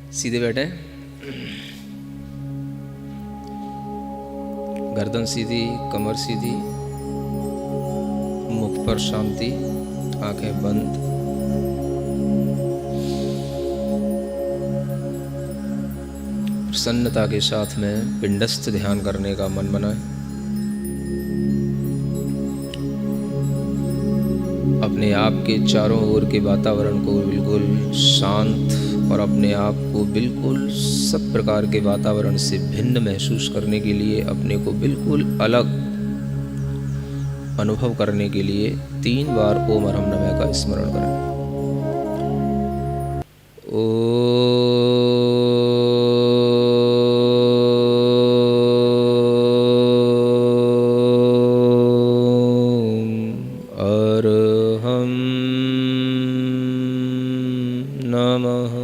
सीधे बैठे, गर्दन सीधी, कमर सीधी, मुख पर शांति, आंखें बंद। प्रसन्नता के साथ में पिंडस्थ ध्यान करने का मन बनाएं। अपने आप के चारों ओर के वातावरण को बिल्कुल शांत और अपने आप को बिल्कुल सब प्रकार के वातावरण से भिन्न महसूस करने के लिए, अपने को बिल्कुल अलग अनुभव करने के लिए 3 बार ओम अरहम नमः का स्मरण करें। अरहम नमः।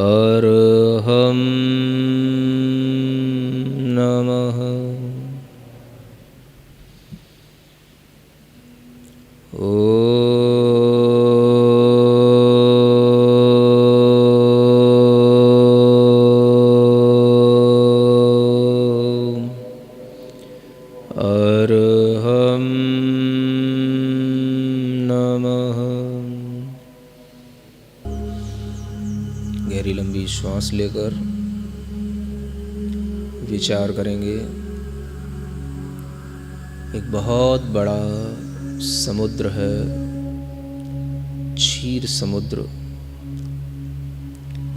अरहम नमः। अरहम नमः। गहरी लंबी श्वास लेकर विचार करेंगे। एक बहुत बड़ा समुद्र है, क्षीर समुद्र,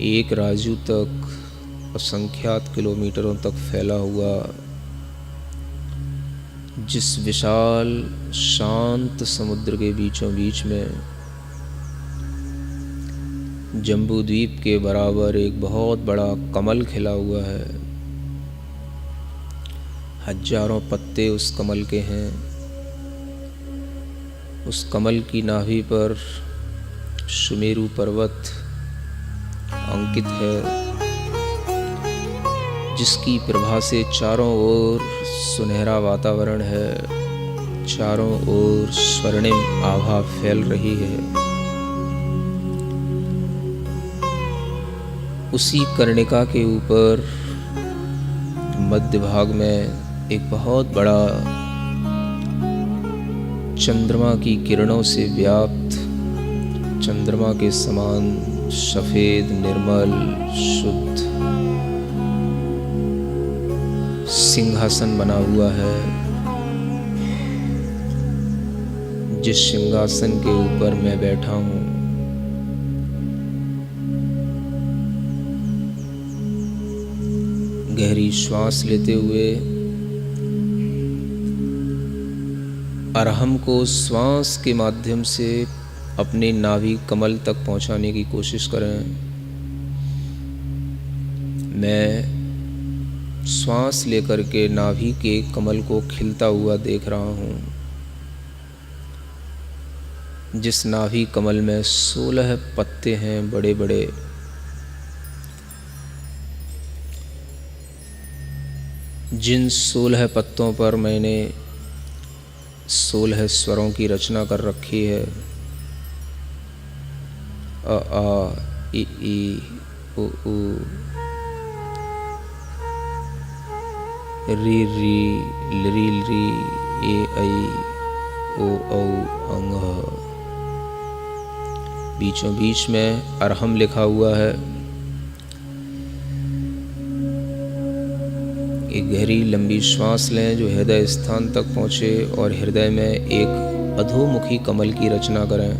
एक राजू तक असंख्यात किलोमीटरों तक फैला हुआ। जिस विशाल शांत समुद्र के बीचों बीच में जम्बू द्वीप के बराबर एक बहुत बड़ा कमल खिला हुआ है। हजारों पत्ते उस कमल के हैं। उस कमल की नाभि पर सुमेरु पर्वत अंकित है, जिसकी प्रभा से चारों ओर सुनहरा वातावरण है, चारों ओर स्वर्णिम आभा फैल रही है। उसी कर्णिका के ऊपर मध्य भाग में एक बहुत बड़ा चंद्रमा की किरणों से व्याप्त, चंद्रमा के समान सफेद, निर्मल, शुद्ध सिंहासन बना हुआ है। जिस सिंहासन के ऊपर मैं बैठा हूं, गहरी श्वास लेते हुए अरहम को श्वास के माध्यम से अपने नाभि कमल तक पहुंचाने की कोशिश करें। मैं श्वास लेकर के नाभि के कमल को खिलता हुआ देख रहा हूँ। जिस नाभि कमल में 16 पत्ते हैं बड़े बड़े। जिन 16 पत्तों पर मैंने 16 स्वरों की रचना कर रखी है। अ आ इ ई उ ऊ, री री लरी लरी, ए ऐ ओ औ अंग। बीचों बीच में अरहम लिखा हुआ है। एक गहरी लंबी श्वास लें जो हृदय स्थान तक पहुँचे और हृदय में एक अधोमुखी कमल की रचना करें।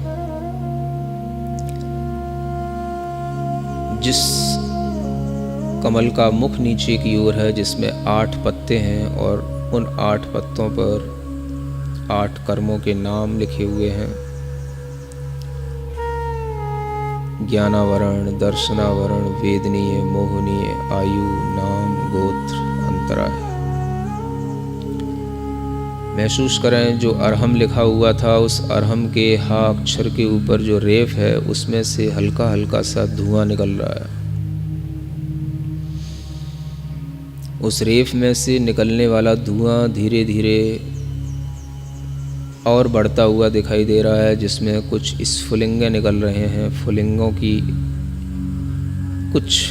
जिस कमल का मुख नीचे की ओर है, जिसमें 8 पत्ते हैं और उन 8 पत्तों पर 8 कर्मों के नाम लिखे हुए हैं। ज्ञानावरण, दर्शनावरण, वेदनीय, मोहनीय, आयु, नाम, गोत्र, अंतराय। महसूस करें जो अरहम लिखा हुआ था, उस अरहम के हा अक्षर के ऊपर जो रेफ है, उसमें से हल्का हल्का सा धुआं निकल रहा है। उस रेफ में से निकलने वाला धुआं धीरे धीरे और बढ़ता हुआ दिखाई दे रहा है, जिसमें कुछ स्फुलिंगें निकल रहे हैं। फुलिंगों की कुछ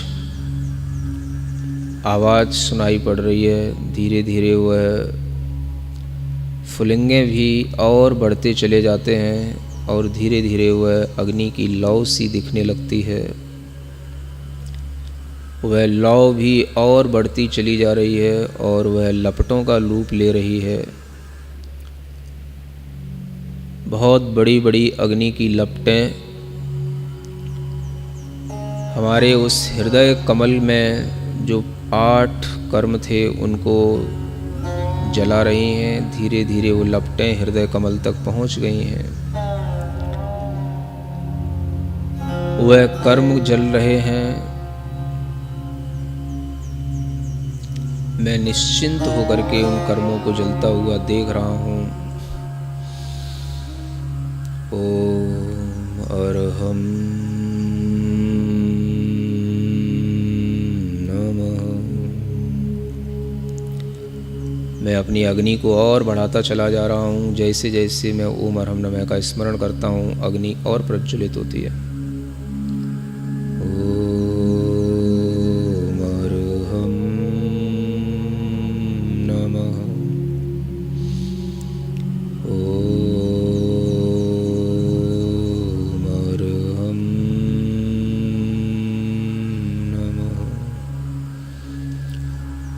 आवाज़ सुनाई पड़ रही है। धीरे धीरे वह फुलिंगें भी और बढ़ते चले जाते हैं और धीरे धीरे वह अग्नि की लौ सी दिखने लगती है। वह लौ भी और बढ़ती चली जा रही है और वह लपटों का रूप ले रही है। बहुत बड़ी बड़ी अग्नि की लपटें हमारे उस हृदय कमल में जो 8 कर्म थे उनको जला रही हैं। धीरे धीरे वो लपटें हृदय कमल तक पहुंच गई हैं। वह कर्म जल रहे हैं। मैं निश्चिंत होकर के उन कर्मों को जलता हुआ देख रहा हूँ। ओम अरहम नमः। मैं अपनी अग्नि को और बढ़ाता चला जा रहा हूँ। जैसे जैसे मैं ओम अरहम नमः का स्मरण करता हूँ, अग्नि और प्रज्वलित होती है।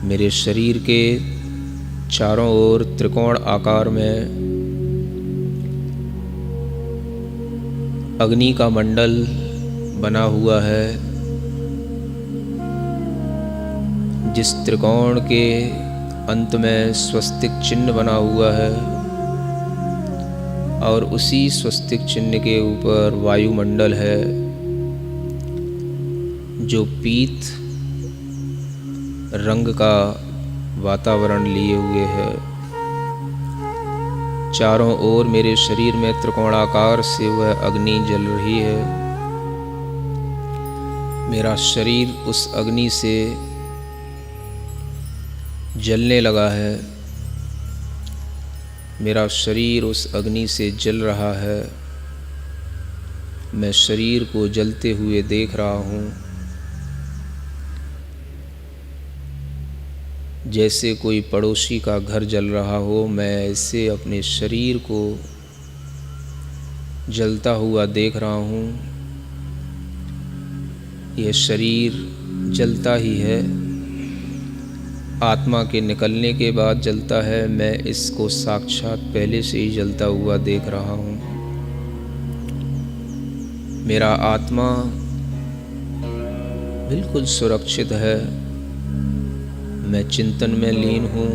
मेरे शरीर के चारों ओर त्रिकोण आकार में अग्नि का मंडल बना हुआ है, जिस त्रिकोण के अंत में स्वस्तिक चिन्ह बना हुआ है और उसी स्वस्तिक चिन्ह के ऊपर वायुमंडल है जो पीत रंग का वातावरण लिए हुए है। चारों ओर मेरे शरीर में त्रिकोणाकार से वह अग्नि जल रही है। मेरा शरीर उस अग्नि से जलने लगा है। मेरा शरीर उस अग्नि से जल रहा है। मैं शरीर को जलते हुए देख रहा हूँ, जैसे कोई पड़ोसी का घर जल रहा हो। मैं ऐसे अपने शरीर को जलता हुआ देख रहा हूँ। यह शरीर जलता ही है, आत्मा के निकलने के बाद जलता है। मैं इसको साक्षात पहले से ही जलता हुआ देख रहा हूँ। मेरा आत्मा बिल्कुल सुरक्षित है। मैं चिंतन में लीन हूँ।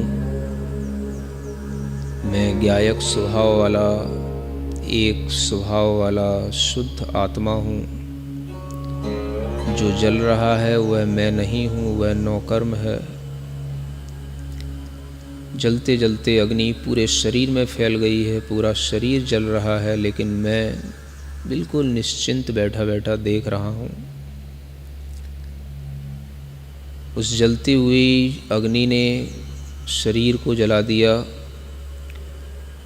मैं ज्ञायक स्वभाव वाला, एक स्वभाव वाला शुद्ध आत्मा हूँ। जो जल रहा है वह मैं नहीं हूँ, वह नौकर्म है। जलते जलते अग्नि पूरे शरीर में फैल गई है। पूरा शरीर जल रहा है, लेकिन मैं बिल्कुल निश्चिंत बैठा बैठा देख रहा हूँ। उस जलती हुई अग्नि ने शरीर को जला दिया।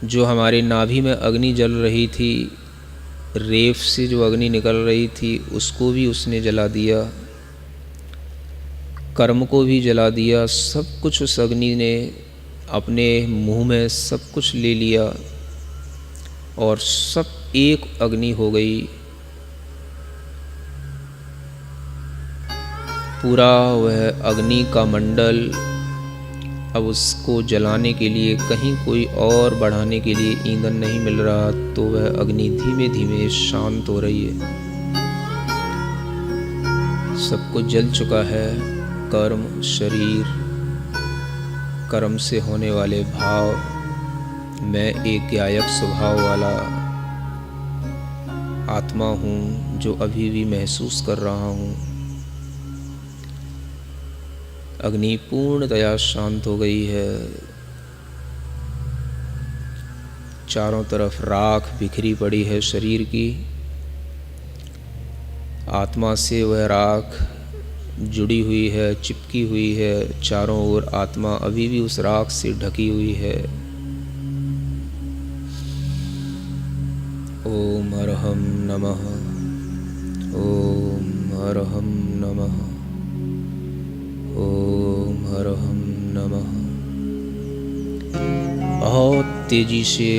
जो हमारे नाभि में अग्नि जल रही थी, रेफ से जो अग्नि निकल रही थी, उसको भी उसने जला दिया। कर्म को भी जला दिया। सब कुछ उस अग्नि ने अपने मुंह में सब कुछ ले लिया और सब एक अग्नि हो गई। पूरा वह अग्नि का मंडल अब उसको जलाने के लिए, कहीं कोई और बढ़ाने के लिए ईंधन नहीं मिल रहा, तो वह अग्नि धीमे धीमे शांत हो रही है। सब कुछ जल चुका है। कर्म, शरीर, कर्म से होने वाले भाव। मैं एक ज्ञायक स्वभाव वाला आत्मा हूँ जो अभी भी महसूस कर रहा हूँ। अग्नि पूर्णतया शांत हो गई है। चारों तरफ राख बिखरी पड़ी है शरीर की। आत्मा से वह राख जुड़ी हुई है, चिपकी हुई है। चारों ओर आत्मा अभी भी उस राख से ढकी हुई है। ओम अरहम नमः, ओम अरहम नमः, ओम अरहम नमः। बहुत तेजी से,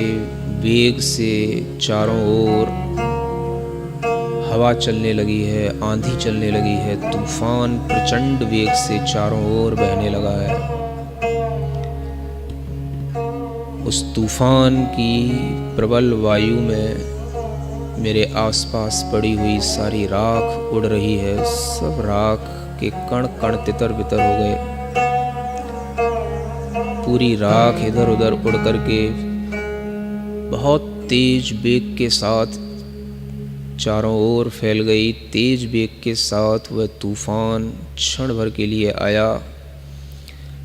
वेग से चारों ओर हवा चलने लगी है, आंधी चलने लगी है, तूफान प्रचंड वेग से चारों ओर बहने लगा है। उस तूफान की प्रबल वायु में मेरे आसपास पड़ी हुई सारी राख उड़ रही है। सब राख के कण कण तितर बितर हो गए। पूरी राख इधर उधर उड़ करके बहुत तेज वेग के साथ चारों ओर फैल गई। तेज वेग के साथ वह तूफान क्षण भर के लिए आया,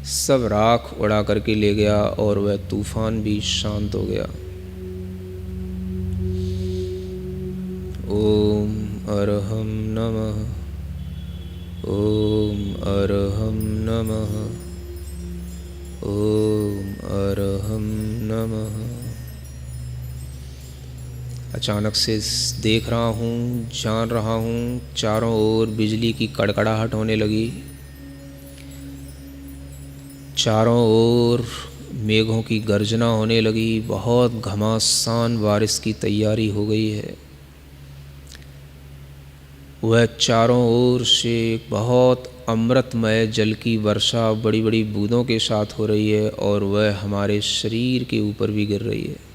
सब राख उड़ा करके ले गया और वह तूफान भी शांत हो गया। ओम अरहम नमः, ओम अरहम नमः, ओम अरहम नमः। अचानक से देख रहा हूँ, जान रहा हूँ, चारों ओर बिजली की कड़कड़ाहट होने लगी। चारों ओर मेघों की गर्जना होने लगी। बहुत घमासान बारिश की तैयारी हो गई है। वह चारों ओर से बहुत अमृतमय जल की वर्षा बड़ी बड़ी बूंदों के साथ हो रही है और वह हमारे शरीर के ऊपर भी गिर रही है।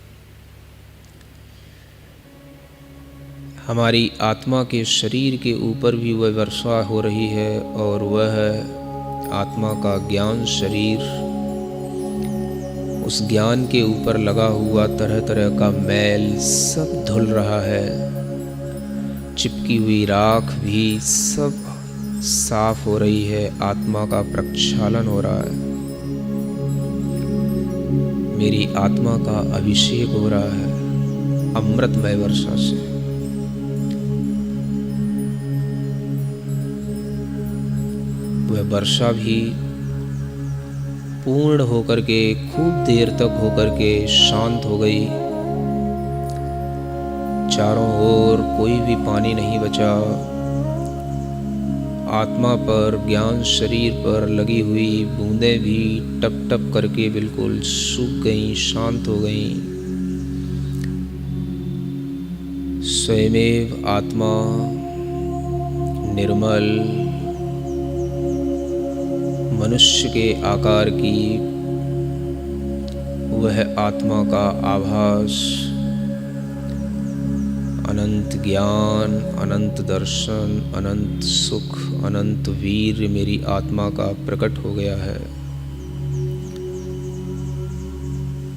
हमारी आत्मा के शरीर के ऊपर भी वह वर्षा हो रही है और वह आत्मा का ज्ञान शरीर, उस ज्ञान के ऊपर लगा हुआ तरह तरह का मैल सब धुल रहा है। चिपकी हुई राख भी सब साफ हो रही है। आत्मा का प्रक्षालन हो रहा है। मेरी आत्मा का अभिषेक हो रहा है अमृतमय वर्षा से। वह वर्षा भी पूर्ण होकर के खूब देर तक होकर के शांत हो गई। चारों ओर कोई भी पानी नहीं बचा। आत्मा पर, ज्ञान शरीर पर लगी हुई बूंदें भी टप टप करके बिल्कुल सूख गईं, शांत हो गईं। स्वयमेव आत्मा निर्मल मनुष्य के आकार की वह आत्मा का आभास, अनंत ज्ञान, अनंत दर्शन, अनंत सुख, अनंत वीर मेरी आत्मा का प्रकट हो गया है।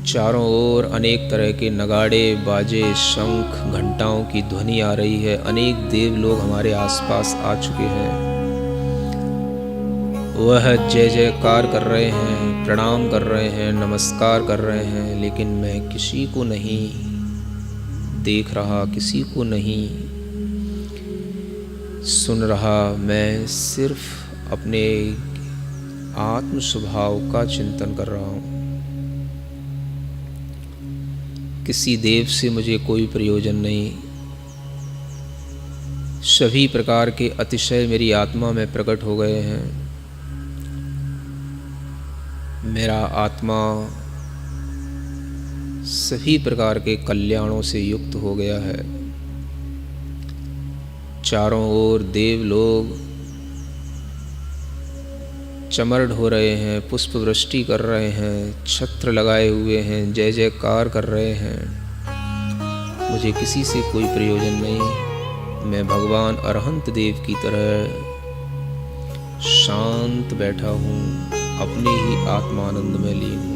चारों ओर अनेक तरह के नगाड़े, बाजे, शंख, घंटाओं की ध्वनि आ रही है। अनेक देव लोग हमारे आसपास आ चुके हैं। वह जय जयकार कर रहे हैं, प्रणाम कर रहे हैं, नमस्कार कर रहे हैं, लेकिन मैं किसी को नहीं देख रहा, किसी को नहीं सुन रहा। मैं सिर्फ अपने आत्म स्वभाव का चिंतन कर रहा हूँ। किसी देव से मुझे कोई प्रयोजन नहीं। सभी प्रकार के अतिशय मेरी आत्मा में प्रकट हो गए हैं। मेरा आत्मा सभी प्रकार के कल्याणों से युक्त हो गया है। चारों ओर देव लोग चमर ढो रहे हैं, पुष्प वृष्टि कर रहे हैं, छत्र लगाए हुए हैं, जय जयकार कर रहे हैं। मुझे किसी से कोई प्रयोजन नहीं। मैं भगवान अरहंत देव की तरह शांत बैठा हूँ, अपने ही आत्मानंद में लीन हूँ।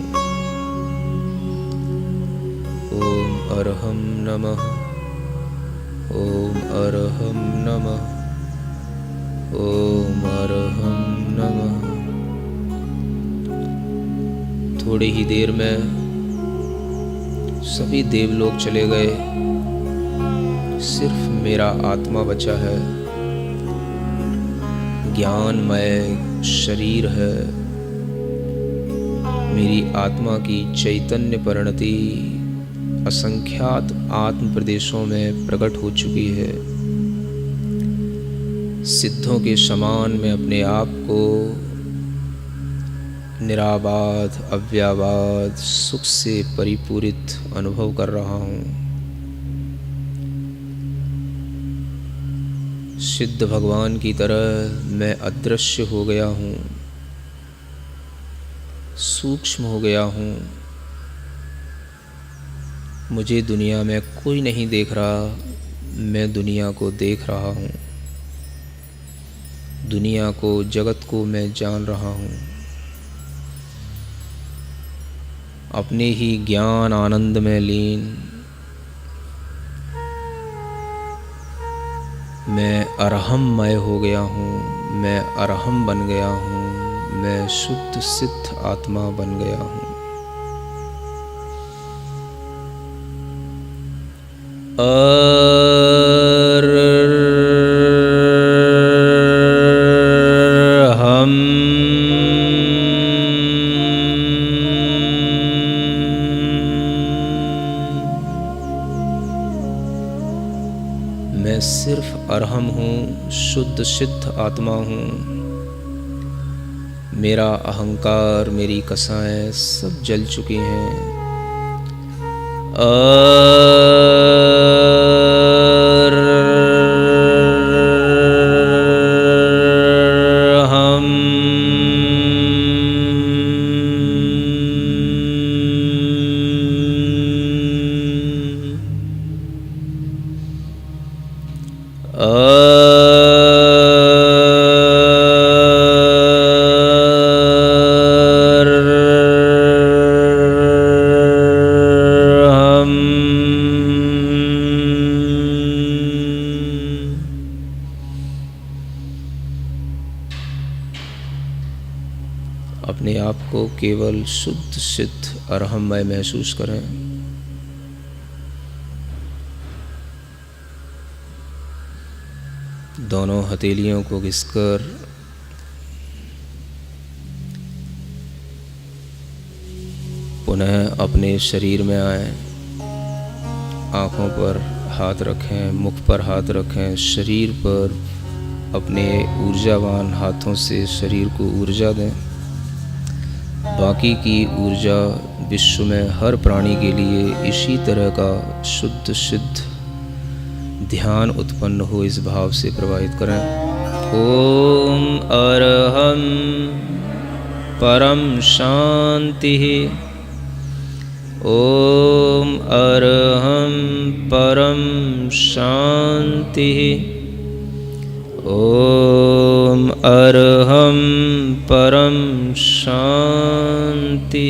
ओम अरहम नमः, ओम अरहम नमः, ओम अरहम नमः। थोड़ी ही देर में सभी देवलोक चले गए। सिर्फ मेरा आत्मा बचा है। ज्ञानमय शरीर है। मेरी आत्मा की चैतन्य परिणति असंख्यात आत्म प्रदेशों में प्रकट हो चुकी है। सिद्धों के समान मैं अपने आप को निराबाध अव्याबाद सुख से परिपूरित अनुभव कर रहा हूँ। सिद्ध भगवान की तरह मैं अदृश्य हो गया हूँ, सूक्ष्म हो गया हूँ। मुझे दुनिया में कोई नहीं देख रहा, मैं दुनिया को देख रहा हूँ। दुनिया को, जगत को मैं जान रहा हूँ। अपने ही ज्ञान आनंद में लीन मैं अरहममय हो गया हूँ, मैं अरहम बन गया हूँ, मैं शुद्ध सिद्ध आत्मा बन गया हूँ। मैं सिर्फ अरहम हूँ, शुद्ध सिद्ध आत्मा हूँ। मेरा अहंकार, मेरी कसाएं सब जल चुकी हैं। अपने आप को केवल शुद्ध सिद्ध अरहममय महसूस करें। दोनों हथेलियों को घिसकर पुनः अपने शरीर में आए। आँखों पर हाथ रखें, मुख पर हाथ रखें, शरीर पर अपने ऊर्जावान हाथों से शरीर को ऊर्जा दें। बाकी की ऊर्जा विश्व में हर प्राणी के लिए इसी तरह का शुद्ध सिद्ध ध्यान उत्पन्न हो, इस भाव से प्रवाहित करें। ओम अरहम परम शांति। ओम अरहम परम शांति। ओम अरहम परम शांति।